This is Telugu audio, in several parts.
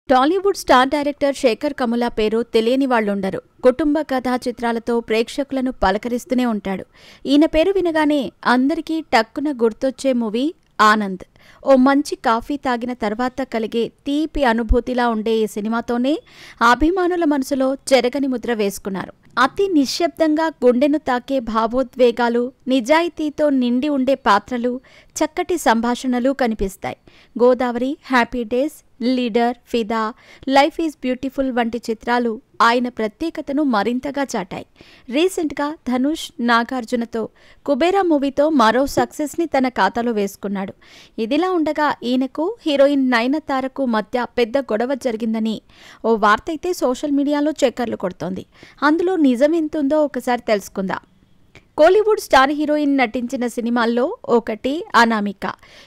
టాలీవుడ్ స్టార్ డైరెక్టర్ శేఖర్ కముల పేరు తెలియని వాళ్ళుండరు. కుటుంబ కథా చిత్రాలతో ప్రేక్షకులను పలకరిస్తూనే ఉంటాడు. ఈయన పేరు వినగానే అందరికీ టక్కున గుర్తొచ్చే మూవీ ఆనంద్. ఓ మంచి కాఫీ తాగిన తర్వాత కలిగే తీపి అనుభూతిలా ఉండే ఈ సినిమాతోనే అభిమానుల మనసులో చెరగని ముద్ర వేసుకున్నారు. అతి నిశ్శబ్దంగా గుండెను తాకే భావోద్వేగాలు, నిజాయితీతో నిండి ఉండే పాత్రలు, చక్కటి సంభాషణలు కనిపిస్తాయి. గోదావరి, హ్యాపీ డేస్, లీడర్, ఫిదా, లైఫ్ ఈజ్ బ్యూటిఫుల్ వంటి చిత్రాలు ఆయన ప్రత్యేకతను మరింతగా చాటాయి. రీసెంట్గా ధనుష్, నాగార్జునతో కుబేరా మూవీతో మరో సక్సెస్ని తన ఖాతాలో వేసుకున్నాడు. ఇదిలా ఉండగా ఈయనకు హీరోయిన్ నయనతారకు మధ్య పెద్ద గొడవ జరిగిందని ఓ వార్త అయితే సోషల్ మీడియాలో చక్కర్లు కొడుతోంది. అందులో నిజం ఎంతుందో ఒకసారి తెలుసుకుందాం. కోలీవుడ్ స్టార్ హీరోయిన్ నటించిన సినిమాల్లో ఒకటి అనామిక.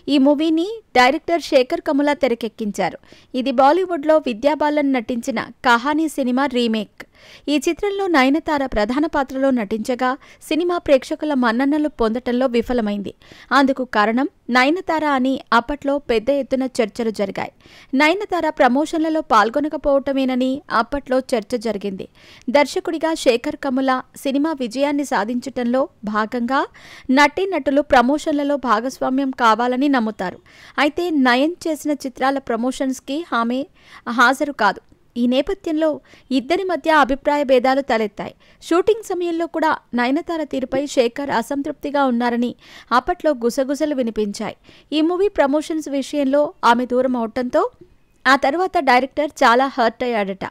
ఈ మూవీని డైరెక్టర్ శేఖర్ కముల తెరకెక్కించారు. ఇది బాలీవుడ్లో విద్యా బాలన్ నటించిన కహానీ సినిమా రీమేక్. ఈ చిత్రంలో నయనతార ప్రధాన పాత్రలో నటించగా సినిమా ప్రేక్షకుల మన్ననలు పొందటంలో విఫలమైంది. అందుకు కారణం నయనతార అని అప్పట్లో పెద్ద ఎత్తున చర్చలు జరిగాయి. నయనతార ప్రమోషన్లలో పాల్గొనకపోవటమేనని అప్పట్లో చర్చ జరిగింది. దర్శకుడిగా శేఖర్ కముల సినిమా విజయాన్ని సాధించటంలో భాగంగా నటీనటులు ప్రమోషన్లలో భాగస్వామ్యం కావాలని నమ్ముతారు. అయితే నయన్ చేసిన చిత్రాల ప్రమోషన్స్కి ఆమె హాజరు కాదు. ఈ నేపథ్యంలో ఇద్దరి మధ్య అభిప్రాయ భేదాలు తలెత్తాయి. షూటింగ్ సమయంలో కూడా నయనతార తీరుపై శేఖర్ అసంతృప్తిగా ఉన్నారని అప్పట్లో గుసగుసలు వినిపించాయి. ఈ మూవీ ప్రమోషన్స్ విషయంలో ఆమె దూరం అవటంతో ఆ తర్వాత డైరెక్టర్ చాలా హర్ట్ అయ్యాడట.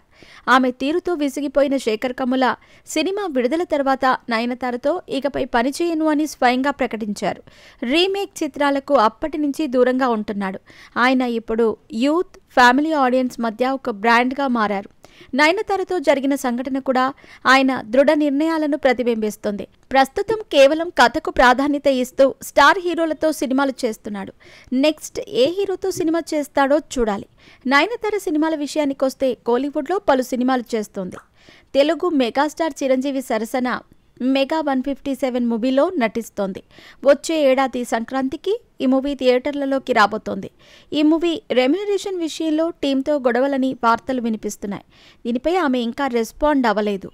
ఆమె తీరుతో విసిగిపోయిన శేఖర్ కముల సినిమా విడుదల తర్వాత నయనతారతో ఇకపై పనిచేయను అని స్వయంగా ప్రకటించారు. రీమేక్ చిత్రాలకు అప్పటి నుంచి దూరంగా ఉంటున్నాడు. ఆయన ఇప్పుడు యూత్, ఫ్యామిలీ ఆడియన్స్ మధ్య ఒక బ్రాండ్గా మారారు. నయనతారతో జరిగిన సంఘటన కూడా ఆయన దృఢ నిర్ణయాలను ప్రతిబింబిస్తుంది. ప్రస్తుతం కేవలం కథకు ప్రాధాన్యత ఇస్తూ స్టార్ హీరోలతో సినిమాలు చేస్తున్నాడు. నెక్స్ట్ ఏ హీరోతో సినిమా చేస్తాడో చూడాలి. నయనతార సినిమాల విషయానికొస్తే కోలీవుడ్లో పలు సినిమాలు చేస్తోంది. తెలుగు మెగాస్టార్ చిరంజీవి సరసన మెగా 157 మూవీలో నటిస్తోంది. వచ్చే ఏడాది సంక్రాంతికి ఈ మూవీ థియేటర్లలోకి రాబోతోంది. ఈ మూవీ రెమ్యునరేషన్ విషయంలో టీంతో గొడవలని వార్తలు వినిపిస్తున్నాయి. దీనిపై ఆమె ఇంకా రెస్పాండ్ అవ్వలేదు.